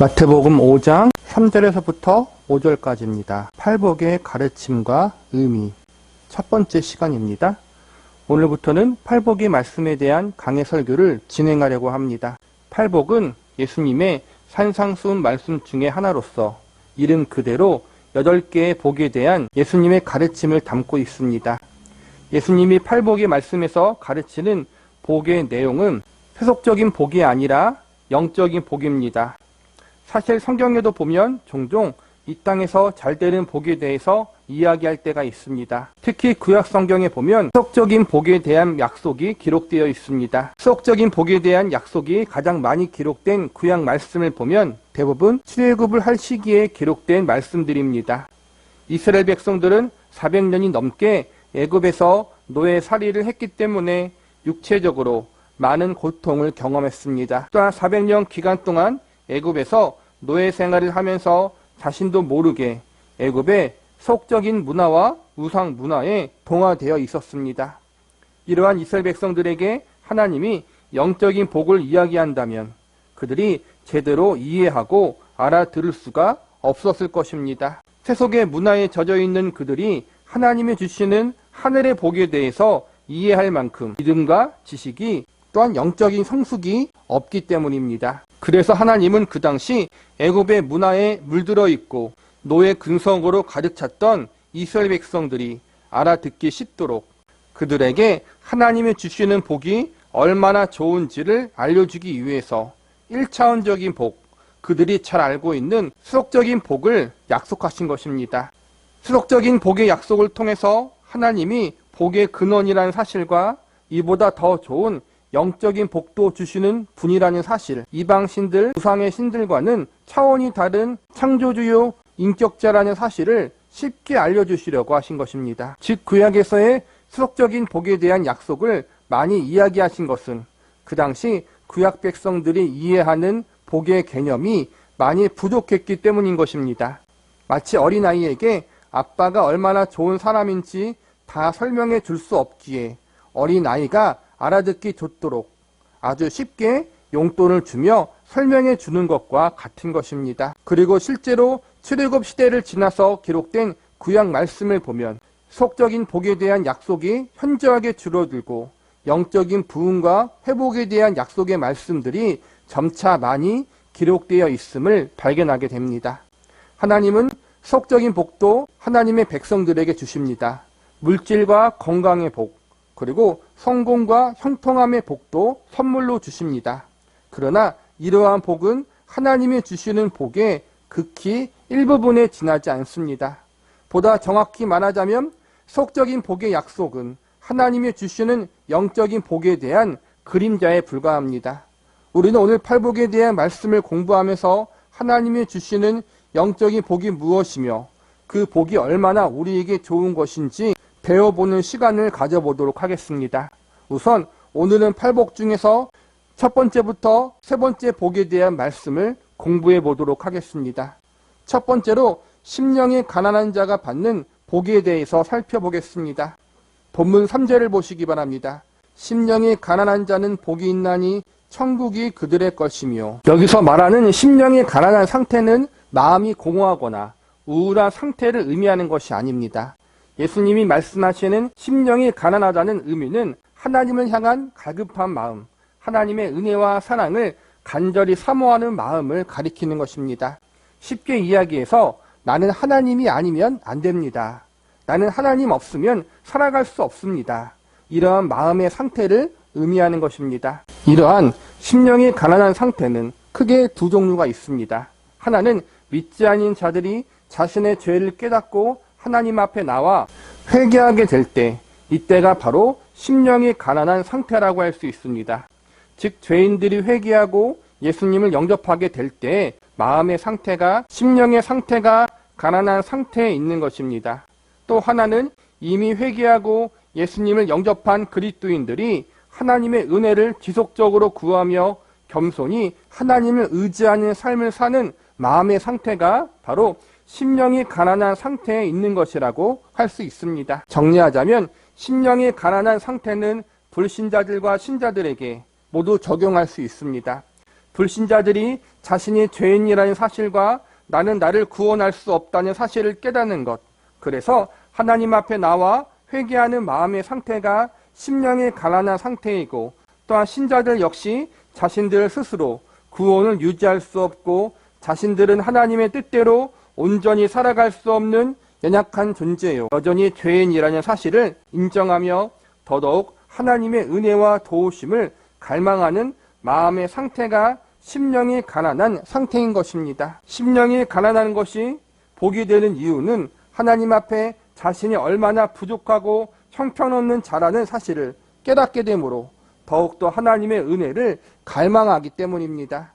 마태복음 5장 3절에서부터 5절까지입니다. 팔복의 가르침과 의미, 첫 번째 시간입니다. 오늘부터는 팔복의 말씀에 대한 강해 설교를 진행하려고 합니다. 팔복은 예수님의 산상수훈 말씀 중에 하나로서 이름 그대로 8개의 복에 대한 예수님의 가르침을 담고 있습니다. 예수님이 팔복의 말씀에서 가르치는 복의 내용은 세속적인 복이 아니라 영적인 복입니다. 사실 성경에도 보면 종종 이 땅에서 잘 되는 복에 대해서 이야기할 때가 있습니다. 특히 구약 성경에 보면 세속적인 복에 대한 약속이 기록되어 있습니다. 세속적인 복에 대한 약속이 가장 많이 기록된 구약 말씀을 보면 대부분 출애굽을 할 시기에 기록된 말씀들입니다. 이스라엘 백성들은 400년이 넘게 애굽에서 노예살이를 했기 때문에 육체적으로 많은 고통을 경험했습니다. 또한 400년 기간 동안 애굽에서 노예 생활을 하면서 자신도 모르게 애굽의 세속적인 문화와 우상 문화에 동화되어 있었습니다. 이러한 이스라엘 백성들에게 하나님이 영적인 복을 이야기한다면 그들이 제대로 이해하고 알아들을 수가 없었을 것입니다. 세속의 문화에 젖어 있는 그들이 하나님이 주시는 하늘의 복에 대해서 이해할 만큼 믿음과 지식이 또한 영적인 성숙이 없기 때문입니다. 그래서 하나님은 그 당시 애굽의 문화에 물들어 있고 노예 근성으로 가득 찼던 이스라엘 백성들이 알아듣기 쉽도록 그들에게 하나님이 주시는 복이 얼마나 좋은지를 알려주기 위해서 1차원적인 복, 그들이 잘 알고 있는 세속적인 복을 약속하신 것입니다. 세속적인 복의 약속을 통해서 하나님이 복의 근원이라는 사실과 이보다 더 좋은 영적인 복도 주시는 분이라는 사실, 이방신들, 우상의 신들과는 차원이 다른 창조주요 인격자라는 사실을 쉽게 알려주시려고 하신 것입니다. 즉 구약에서의 세속적인 복에 대한 약속을 많이 이야기하신 것은 그 당시 구약 백성들이 이해하는 복의 개념이 많이 부족했기 때문인 것입니다. 마치 어린아이에게 아빠가 얼마나 좋은 사람인지 다 설명해 줄 수 없기에 어린아이가 알아듣기 좋도록 아주 쉽게 용돈을 주며 설명해 주는 것과 같은 것입니다. 그리고 실제로 출애굽 시대를 지나서 기록된 구약 말씀을 보면 세속적인 복에 대한 약속이 현저하게 줄어들고 영적인 부흥과 회복에 대한 약속의 말씀들이 점차 많이 기록되어 있음을 발견하게 됩니다. 하나님은 세속적인 복도 하나님의 백성들에게 주십니다. 물질과 건강의 복, 그리고 성공과 형통함의 복도 선물로 주십니다. 그러나 이러한 복은 하나님이 주시는 복의 극히 일부분에 지나지 않습니다. 보다 정확히 말하자면 세속적인 복의 약속은 하나님이 주시는 영적인 복에 대한 그림자에 불과합니다. 우리는 오늘 팔복에 대한 말씀을 공부하면서 하나님이 주시는 영적인 복이 무엇이며 그 복이 얼마나 우리에게 좋은 것인지 배워보는 시간을 가져보도록 하겠습니다. 우선 오늘은 팔복 중에서 첫 번째부터 세 번째 복에 대한 말씀을 공부해 보도록 하겠습니다. 첫 번째로 심령이 가난한 자가 받는 복에 대해서 살펴보겠습니다. 본문 3절을 보시기 바랍니다. 심령이 가난한 자는 복이 있나니 천국이 그들의 것이며, 여기서 말하는 심령이 가난한 상태는 마음이 공허하거나 우울한 상태를 의미하는 것이 아닙니다. 예수님이 말씀하시는 심령이 가난하다는 의미는 하나님을 향한 갈급한 마음, 하나님의 은혜와 사랑을 간절히 사모하는 마음을 가리키는 것입니다. 쉽게 이야기해서 나는 하나님이 아니면 안 됩니다. 나는 하나님 없으면 살아갈 수 없습니다. 이러한 마음의 상태를 의미하는 것입니다. 이러한 심령이 가난한 상태는 크게 두 종류가 있습니다. 하나는 믿지 않은 자들이 자신의 죄를 깨닫고 하나님 앞에 나와 회개하게 될 때, 이때가 바로 심령이 가난한 상태라고 할 수 있습니다. 즉 죄인들이 회개하고 예수님을 영접하게 될 때 마음의 상태가, 심령의 상태가 가난한 상태에 있는 것입니다. 또 하나는 이미 회개하고 예수님을 영접한 그리스도인들이 하나님의 은혜를 지속적으로 구하며 겸손히 하나님을 의지하는 삶을 사는 마음의 상태가 바로 심령이 가난한 상태에 있는 것이라고 할 수 있습니다. 정리하자면 심령이 가난한 상태는 불신자들과 신자들에게 모두 적용할 수 있습니다. 불신자들이 자신이 죄인이라는 사실과 나는 나를 구원할 수 없다는 사실을 깨닫는 것, 그래서 하나님 앞에 나와 회개하는 마음의 상태가 심령이 가난한 상태이고, 또한 신자들 역시 자신들 스스로 구원을 유지할 수 없고 자신들은 하나님의 뜻대로 온전히 살아갈 수 없는 연약한 존재요, 여전히 죄인이라는 사실을 인정하며 더더욱 하나님의 은혜와 도우심을 갈망하는 마음의 상태가 심령이 가난한 상태인 것입니다. 심령이 가난한 것이 복이 되는 이유는 하나님 앞에 자신이 얼마나 부족하고 형편없는 자라는 사실을 깨닫게 되므로 더욱더 하나님의 은혜를 갈망하기 때문입니다.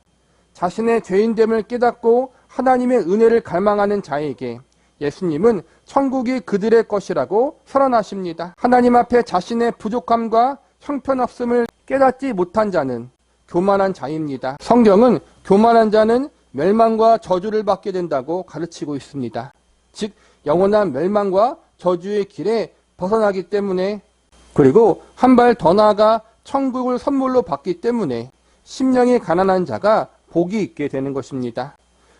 자신의 죄인됨을 깨닫고 하나님의 은혜를 갈망하는 자에게 예수님은 천국이 그들의 것이라고 선언하십니다. 하나님 앞에 자신의 부족함과 형편없음을 깨닫지 못한 자는 교만한 자입니다. 성경은 교만한 자는 멸망과 저주를 받게 된다고 가르치고 있습니다. 즉 영원한 멸망과 저주의 길에 벗어나기 때문에, 그리고 한 발 더 나아가 천국을 선물로 받기 때문에 심령이 가난한 자가 복이 있게 되는 것입니다.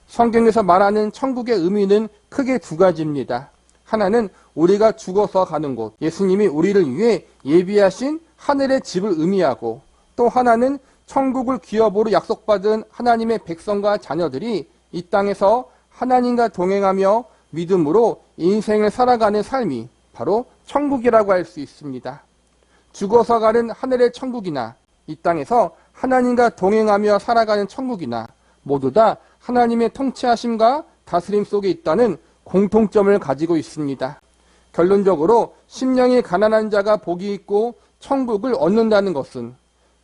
성경에서 말하는 천국의 의미는 크게 두 가지입니다. 하나는 우리가 죽어서 가는 곳, 예수님이 우리를 위해 예비하신 하늘의 집을 의미하고, 또 하나는 천국을 기업으로 약속받은 하나님의 백성과 자녀들이 이 땅에서 하나님과 동행하며 믿음으로 인생을 살아가는 삶이 바로 천국이라고 할 수 있습니다. 죽어서 가는 하늘의 천국이나 이 땅에서 하나님과 동행하며 살아가는 천국이나 모두 다 하나님의 통치하심과 다스림 속에 있다는 공통점을 가지고 있습니다. 결론적으로 심령이 가난한 자가 복이 있고 천국을 얻는다는 것은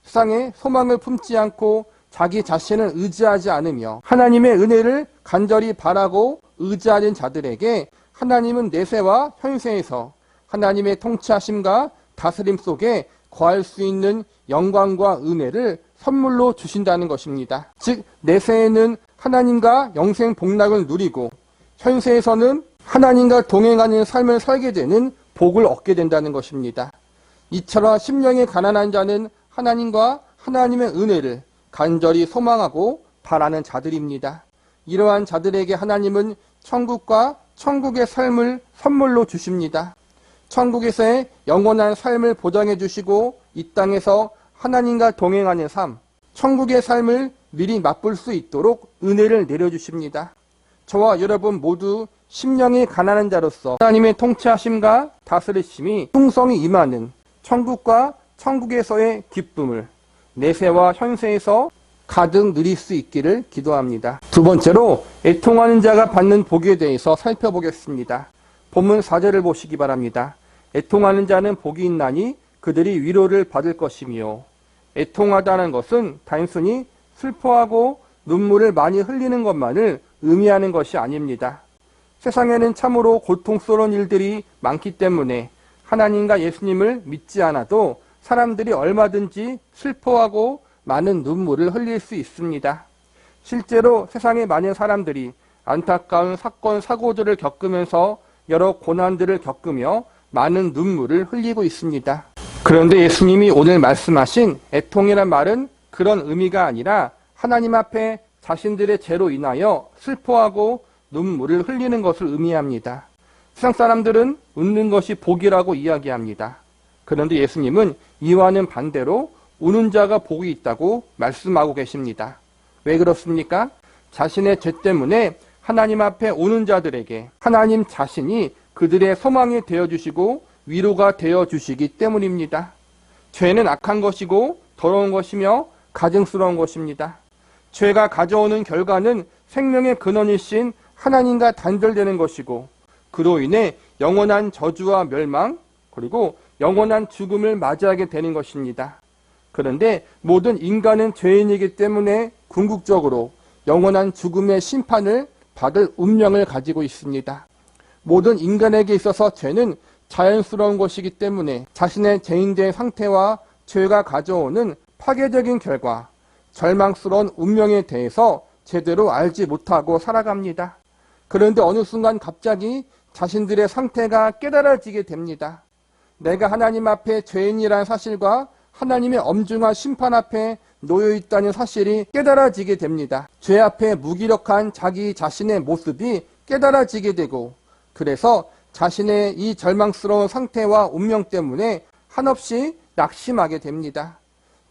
세상에 소망을 품지 않고 자기 자신을 의지하지 않으며 하나님의 은혜를 간절히 바라고 의지하는 자들에게 하나님은 내세와 현세에서 하나님의 통치하심과 다스림 속에 거할 수 있는 영광과 은혜를 선물로 주신다는 것입니다. 즉 내세에는 하나님과 영생 복락을 누리고 현세에서는 하나님과 동행하는 삶을 살게 되는 복을 얻게 된다는 것입니다. 이처럼 심령이 가난한 자는 하나님과 하나님의 은혜를 간절히 소망하고 바라는 자들입니다. 이러한 자들에게 하나님은 천국과 천국의 삶을 선물로 주십니다. 천국에서의 영원한 삶을 보장해 주시고 이 땅에서 하나님과 동행하는 삶, 천국의 삶을 미리 맛볼 수 있도록 은혜를 내려주십니다. 저와 여러분 모두 심령이 가난한 자로서 하나님의 통치하심과 다스리심이 풍성히 임하는 천국과 천국에서의 기쁨을 내세와 현세에서 가득 누릴 수 있기를 기도합니다. 두 번째로 애통하는 자가 받는 복에 대해서 살펴보겠습니다. 본문 4절을 보시기 바랍니다. 애통하는 자는 복이 있나니 그들이 위로를 받을 것이며, 애통하다는 것은 단순히 슬퍼하고 눈물을 많이 흘리는 것만을 의미하는 것이 아닙니다. 세상에는 참으로 고통스러운 일들이 많기 때문에 하나님과 예수님을 믿지 않아도 사람들이 얼마든지 슬퍼하고 많은 눈물을 흘릴 수 있습니다. 실제로 세상의 많은 사람들이 안타까운 사건, 사고들을 겪으면서 여러 고난들을 겪으며 많은 눈물을 흘리고 있습니다. 그런데 예수님이 오늘 말씀하신 애통이란 말은 그런 의미가 아니라 하나님 앞에 자신들의 죄로 인하여 슬퍼하고 눈물을 흘리는 것을 의미합니다. 세상 사람들은 웃는 것이 복이라고 이야기합니다. 그런데 예수님은 이와는 반대로 우는 자가 복이 있다고 말씀하고 계십니다. 왜 그렇습니까? 자신의 죄 때문에 하나님 앞에 오는 자들에게 하나님 자신이 그들의 소망이 되어주시고 위로가 되어주시기 때문입니다. 죄는 악한 것이고 더러운 것이며 가증스러운 것입니다. 죄가 가져오는 결과는 생명의 근원이신 하나님과 단절되는 것이고, 그로 인해 영원한 저주와 멸망, 그리고 영원한 죽음을 맞이하게 되는 것입니다. 그런데 모든 인간은 죄인이기 때문에 궁극적으로 영원한 죽음의 심판을 받을 운명을 가지고 있습니다. 모든 인간에게 있어서 죄는 자연스러운 것이기 때문에 자신의 죄인된 상태와 죄가 가져오는 파괴적인 결과, 절망스러운 운명에 대해서 제대로 알지 못하고 살아갑니다. 그런데 어느 순간 갑자기 자신들의 상태가 깨달아지게 됩니다. 내가 하나님 앞에 죄인이라는 사실과 하나님의 엄중한 심판 앞에 놓여 있다는 사실이 깨달아지게 됩니다. 죄 앞에 무기력한 자기 자신의 모습이 깨달아지게 되고, 그래서 자신의 이 절망스러운 상태와 운명 때문에 한없이 낙심하게 됩니다.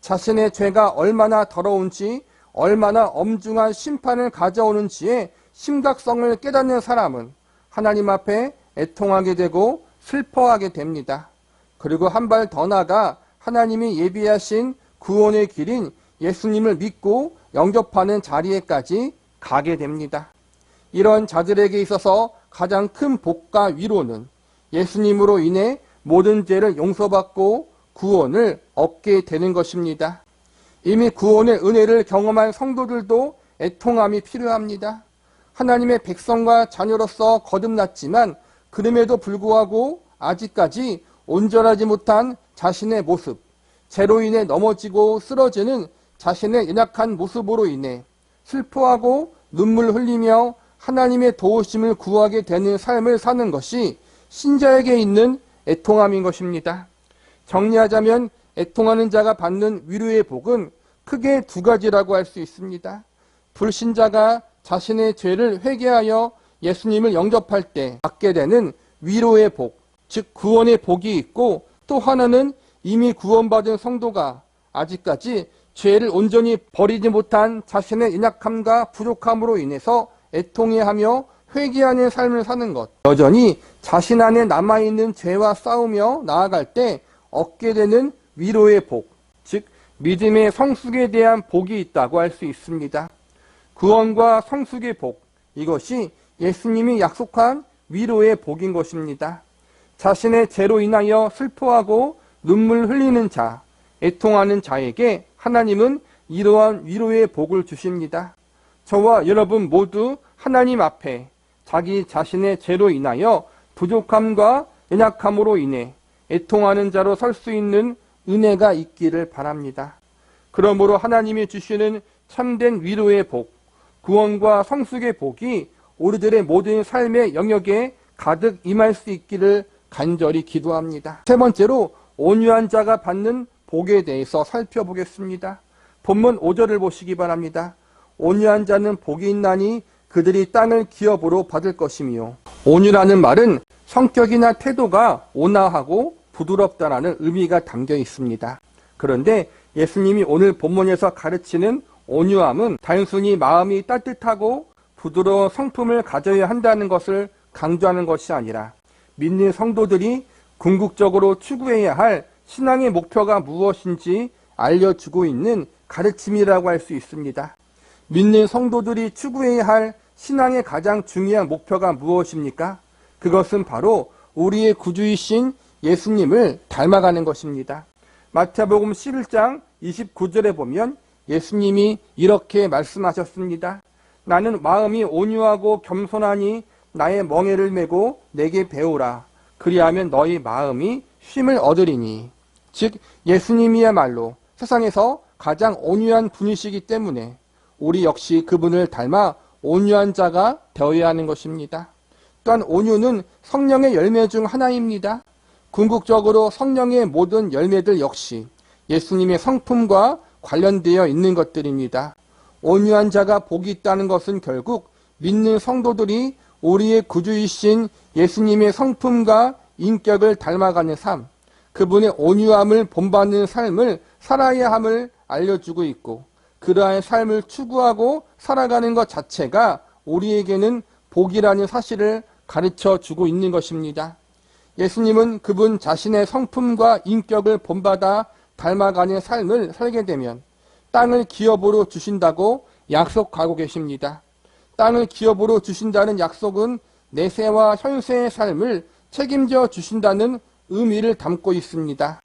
자신의 죄가 얼마나 더러운지, 얼마나 엄중한 심판을 가져오는지의 심각성을 깨닫는 사람은 하나님 앞에 애통하게 되고 슬퍼하게 됩니다. 그리고 한 발 더 나아가 하나님이 예비하신 구원의 길인 예수님을 믿고 영접하는 자리에까지 가게 됩니다. 이런 자들에게 있어서 가장 큰 복과 위로는 예수님으로 인해 모든 죄를 용서받고 구원을 얻게 되는 것입니다. 이미 구원의 은혜를 경험한 성도들도 애통함이 필요합니다. 하나님의 백성과 자녀로서 거듭났지만 그럼에도 불구하고 아직까지 온전하지 못한 자신의 모습, 죄로 인해 넘어지고 쓰러지는 자신의 연약한 모습으로 인해 슬퍼하고 눈물 흘리며 하나님의 도우심을 구하게 되는 삶을 사는 것이 신자에게 있는 애통함인 것입니다. 정리하자면 애통하는 자가 받는 위로의 복은 크게 두 가지라고 할 수 있습니다. 불신자가 자신의 죄를 회개하여 예수님을 영접할 때 받게 되는 위로의 복, 즉 구원의 복이 있고, 또 하나는 이미 구원받은 성도가 아직까지 죄를 온전히 버리지 못한 자신의 연약함과 부족함으로 인해서 애통해하며 회개하는 삶을 사는 것, 여전히 자신 안에 남아있는 죄와 싸우며 나아갈 때 얻게 되는 위로의 복, 즉 믿음의 성숙에 대한 복이 있다고 할 수 있습니다. 구원과 성숙의 복, 이것이 예수님이 약속한 위로의 복인 것입니다. 자신의 죄로 인하여 슬퍼하고 눈물 흘리는 자, 애통하는 자에게 하나님은 이러한 위로의 복을 주십니다. 저와 여러분 모두 하나님 앞에 자기 자신의 죄로 인하여 부족함과 연약함으로 인해 애통하는 자로 설 수 있는 은혜가 있기를 바랍니다. 그러므로 하나님이 주시는 참된 위로의 복, 구원과 성숙의 복이 우리들의 모든 삶의 영역에 가득 임할 수 있기를 간절히 기도합니다. 세 번째로 온유한 자가 받는 복에 대해서 살펴보겠습니다. 본문 5절을 보시기 바랍니다. 온유한 자는 복이 있나니 그들이 땅을 기업으로 받을 것이며, 온유라는 말은 성격이나 태도가 온화하고 부드럽다라는 의미가 담겨 있습니다. 그런데 예수님이 오늘 본문에서 가르치는 온유함은 단순히 마음이 따뜻하고 부드러운 성품을 가져야 한다는 것을 강조하는 것이 아니라 믿는 성도들이 궁극적으로 추구해야 할 신앙의 목표가 무엇인지 알려주고 있는 가르침이라고 할 수 있습니다. 믿는 성도들이 추구해야 할 신앙의 가장 중요한 목표가 무엇입니까? 그것은 바로 우리의 구주이신 예수님을 닮아가는 것입니다. 마태복음 11장 29절에 보면 예수님이 이렇게 말씀하셨습니다. 나는 마음이 온유하고 겸손하니 나의 멍에를 메고 내게 배우라. 그리하면 너희 마음이 쉼을 얻으리니. 즉 예수님이야말로 세상에서 가장 온유한 분이시기 때문에 우리 역시 그분을 닮아 온유한 자가 되어야 하는 것입니다. 또한 온유는 성령의 열매 중 하나입니다. 궁극적으로 성령의 모든 열매들 역시 예수님의 성품과 관련되어 있는 것들입니다. 온유한 자가 복이 있다는 것은 결국 믿는 성도들이 우리의 구주이신 예수님의 성품과 인격을 닮아가는 삶, 그분의 온유함을 본받는 삶을 살아야 함을 알려주고 있고, 그러한 삶을 추구하고 살아가는 것 자체가 우리에게는 복이라는 사실을 가르쳐주고 있는 것입니다. 예수님은 그분 자신의 성품과 인격을 본받아 닮아가는 삶을 살게 되면 땅을 기업으로 주신다고 약속하고 계십니다. 땅을 기업으로 주신다는 약속은 내세와 현세의 삶을 책임져 주신다는 의미를 담고 있습니다.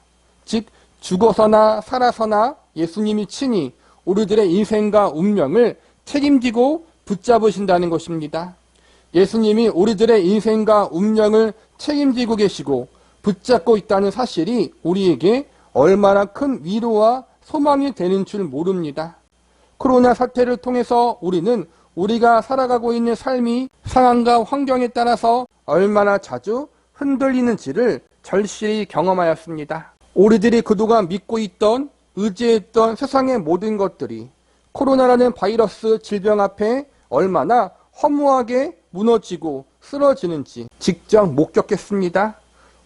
즉 죽어서나 살아서나 예수님이 친히 우리들의 인생과 운명을 책임지고 붙잡으신다는 것입니다. 예수님이 우리들의 인생과 운명을 책임지고 계시고 붙잡고 있다는 사실이 우리에게 얼마나 큰 위로와 소망이 되는 줄 모릅니다. 코로나 사태를 통해서 우리는 우리가 살아가고 있는 삶이 상황과 환경에 따라서 얼마나 자주 흔들리는지를 절실히 경험하였습니다. 우리들이 그동안 믿고 있던 의지했던 세상의 모든 것들이 코로나라는 바이러스 질병 앞에 얼마나 허무하게 무너지고 쓰러지는지 직접 목격했습니다.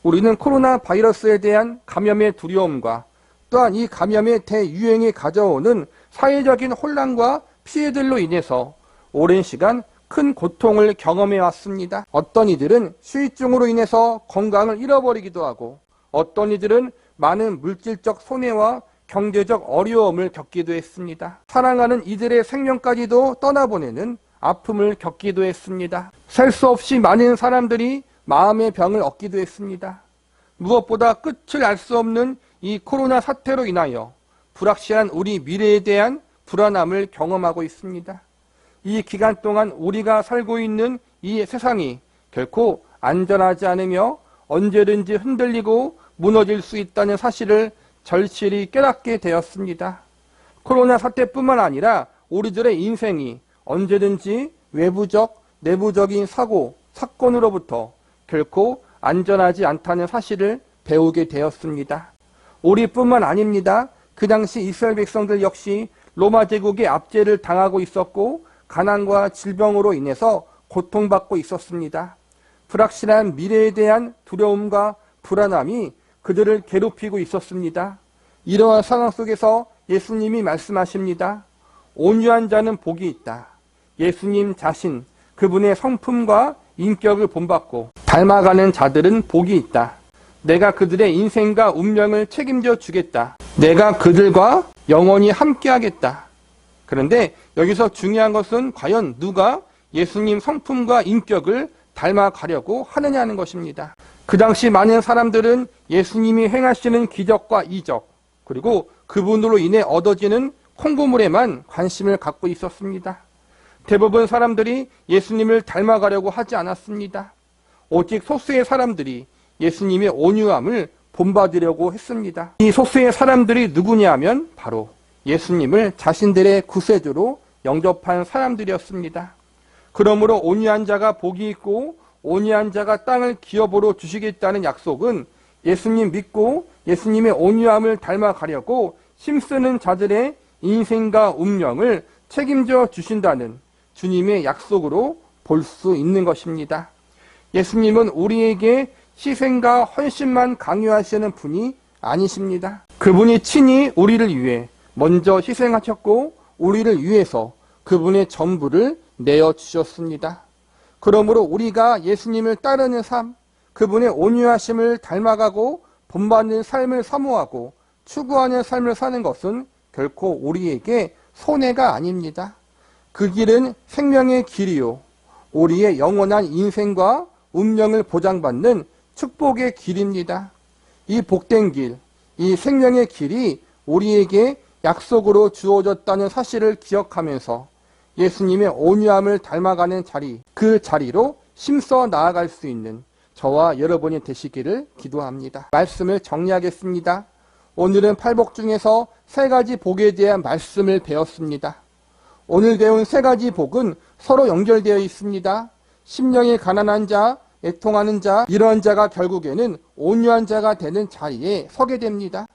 우리는 코로나 바이러스에 대한 감염의 두려움과 또한 이 감염의 대유행이 가져오는 사회적인 혼란과 피해들로 인해서 오랜 시간 큰 고통을 경험해 왔습니다. 어떤 이들은 수유증으로 인해서 건강을 잃어버리기도 하고 어떤 이들은 많은 물질적 손해와 경제적 어려움을 겪기도 했습니다. 사랑하는 이들의 생명까지도 떠나보내는 아픔을 겪기도 했습니다. 셀 수 없이 많은 사람들이 마음의 병을 얻기도 했습니다. 무엇보다 끝을 알 수 없는 이 코로나 사태로 인하여 불확실한 우리 미래에 대한 불안함을 경험하고 있습니다. 이 기간 동안 우리가 살고 있는 이 세상이 결코 안전하지 않으며 언제든지 흔들리고 무너질 수 있다는 사실을 절실히 깨닫게 되었습니다. 코로나 사태뿐만 아니라 우리들의 인생이 언제든지 외부적, 내부적인 사고, 사건으로부터 결코 안전하지 않다는 사실을 배우게 되었습니다. 우리뿐만 아닙니다. 그 당시 이스라엘 백성들 역시 로마 제국의 압제를 당하고 있었고 가난과 질병으로 인해서 고통받고 있었습니다. 불확실한 미래에 대한 두려움과 불안함이 그들을 괴롭히고 있었습니다. 이러한 상황 속에서 예수님이 말씀하십니다. 온유한 자는 복이 있다. 예수님 자신, 그분의 성품과 인격을 본받고 닮아가는 자들은 복이 있다. 내가 그들의 인생과 운명을 책임져 주겠다. 내가 그들과 영원히 함께하겠다. 그런데 여기서 중요한 것은 과연 누가 예수님 성품과 인격을 닮아가려고 하느냐는 것입니다. 그 당시 많은 사람들은 예수님이 행하시는 기적과 이적, 그리고 그분으로 인해 얻어지는 콩고물에만 관심을 갖고 있었습니다. 대부분 사람들이 예수님을 닮아가려고 하지 않았습니다. 오직 소수의 사람들이 예수님의 온유함을 본받으려고 했습니다. 이 소수의 사람들이 누구냐 하면 바로 예수님을 자신들의 구세주로 영접한 사람들이었습니다. 그러므로 온유한 자가 복이 있고 온유한 자가 땅을 기업으로 주시겠다는 약속은 예수님 믿고 예수님의 온유함을 닮아가려고 힘쓰는 자들의 인생과 운명을 책임져 주신다는 주님의 약속으로 볼 수 있는 것입니다. 예수님은 우리에게 희생과 헌신만 강요하시는 분이 아니십니다. 그분이 친히 우리를 위해 먼저 희생하셨고 우리를 위해서 그분의 전부를 내어주셨습니다. 그러므로 우리가 예수님을 따르는 삶, 그분의 온유하심을 닮아가고 본받는 삶을 사모하고 추구하는 삶을 사는 것은 결코 우리에게 손해가 아닙니다. 그 길은 생명의 길이요, 우리의 영원한 인생과 운명을 보장받는 축복의 길입니다. 이 복된 길, 이 생명의 길이 우리에게 약속으로 주어졌다는 사실을 기억하면서 예수님의 온유함을 닮아가는 자리, 그 자리로 힘써 나아갈 수 있는 저와 여러분이 되시기를 기도합니다. 말씀을 정리하겠습니다. 오늘은 팔복 중에서 3가지 복에 대한 말씀을 배웠습니다. 오늘 배운 3가지 복은 서로 연결되어 있습니다. 심령이 가난한 자, 애통하는 자, 이런 자가 결국에는 온유한 자가 되는 자리에 서게 됩니다.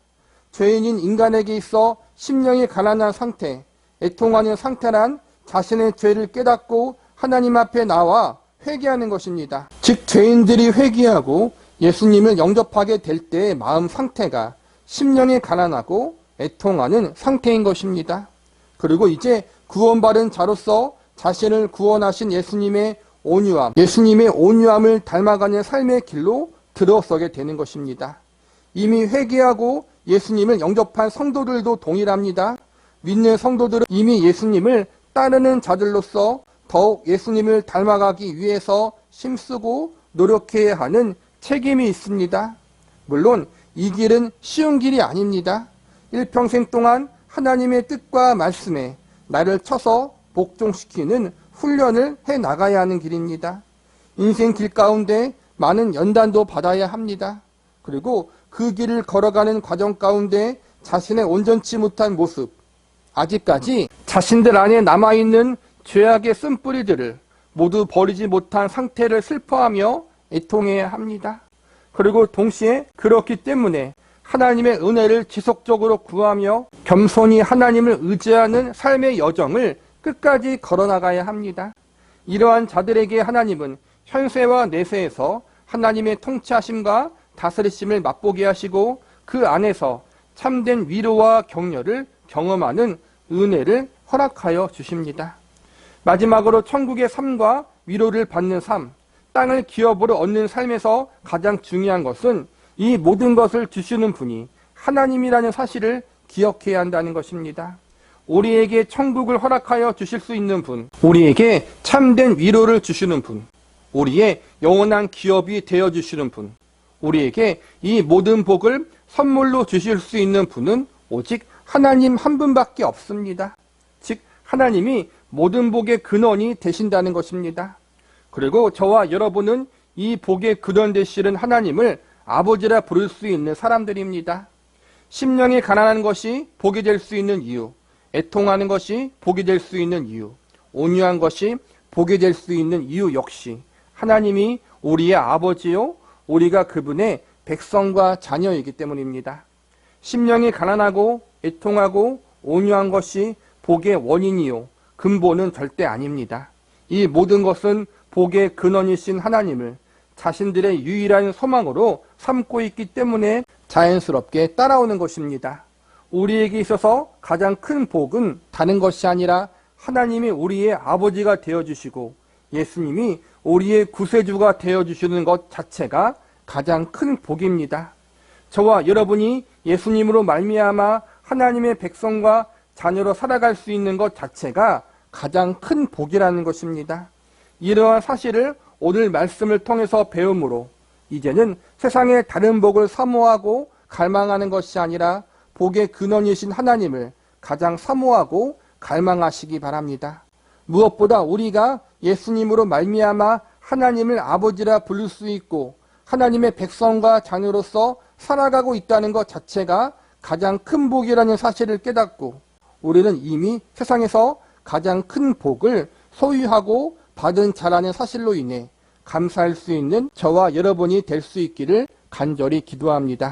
죄인인 인간에게 있어 심령이 가난한 상태, 애통하는 상태란 자신의 죄를 깨닫고 하나님 앞에 나와 회개하는 것입니다. 즉 죄인들이 회개하고 예수님을 영접하게 될 때의 마음 상태가 심령이 가난하고 애통하는 상태인 것입니다. 그리고 이제 구원받은 자로서 자신을 구원하신 예수님의 온유함, 예수님의 온유함을 닮아가는 삶의 길로 들어서게 되는 것입니다. 이미 회개하고 예수님을 영접한 성도들도 동일합니다. 믿는 성도들은 이미 예수님을 따르는 자들로서 더욱 예수님을 닮아가기 위해서 힘쓰고 노력해야 하는 책임이 있습니다. 물론 이 길은 쉬운 길이 아닙니다. 일평생 동안 하나님의 뜻과 말씀에 나를 쳐서 복종시키는 훈련을 해나가야 하는 길입니다. 인생 길 가운데 많은 연단도 받아야 합니다. 그리고 그 길을 걸어가는 과정 가운데 자신의 온전치 못한 모습, 아직까지 자신들 안에 남아있는 죄악의 쓴뿌리들을 모두 버리지 못한 상태를 슬퍼하며 애통해야 합니다. 그리고 동시에 그렇기 때문에 하나님의 은혜를 지속적으로 구하며 겸손히 하나님을 의지하는 삶의 여정을 끝까지 걸어나가야 합니다. 이러한 자들에게 하나님은 현세와 내세에서 하나님의 통치하심과 다스리심을 맛보게 하시고 그 안에서 참된 위로와 격려를 경험하는 은혜를 허락하여 주십니다. 마지막으로 천국의 삶과 위로를 받는 삶, 땅을 기업으로 얻는 삶에서 가장 중요한 것은 이 모든 것을 주시는 분이 하나님이라는 사실을 기억해야 한다는 것입니다. 우리에게 천국을 허락하여 주실 수 있는 분, 우리에게 참된 위로를 주시는 분, 우리의 영원한 기업이 되어주시는 분, 우리에게 이 모든 복을 선물로 주실 수 있는 분은 오직 하나님 한 분밖에 없습니다. 즉 하나님이 모든 복의 근원이 되신다는 것입니다. 그리고 저와 여러분은 이 복의 근원 되시는 하나님을 아버지라 부를 수 있는 사람들입니다. 심령이 가난한 것이 복이 될 수 있는 이유, 애통하는 것이 복이 될 수 있는 이유, 온유한 것이 복이 될 수 있는 이유 역시 하나님이 우리의 아버지요, 우리가 그분의 백성과 자녀이기 때문입니다. 심령이 가난하고 애통하고 온유한 것이 복의 원인이요, 근본은 절대 아닙니다. 이 모든 것은 복의 근원이신 하나님을 자신들의 유일한 소망으로 삼고 있기 때문에 자연스럽게 따라오는 것입니다. 우리에게 있어서 가장 큰 복은 다른 것이 아니라 하나님이 우리의 아버지가 되어주시고 예수님이 우리의 구세주가 되어주시는 것 자체가 가장 큰 복입니다. 저와 여러분이 예수님으로 말미암아 하나님의 백성과 자녀로 살아갈 수 있는 것 자체가 가장 큰 복이라는 것입니다. 이러한 사실을 오늘 말씀을 통해서 배움으로 이제는 세상의 다른 복을 사모하고 갈망하는 것이 아니라 복의 근원이신 하나님을 가장 사모하고 갈망하시기 바랍니다. 무엇보다 우리가 예수님으로 말미암아 하나님을 아버지라 부를 수 있고 하나님의 백성과 자녀로서 살아가고 있다는 것 자체가 가장 큰 복이라는 사실을 깨닫고 우리는 이미 세상에서 가장 큰 복을 소유하고 받은 자라는 사실로 인해 감사할 수 있는 저와 여러분이 될 수 있기를 간절히 기도합니다.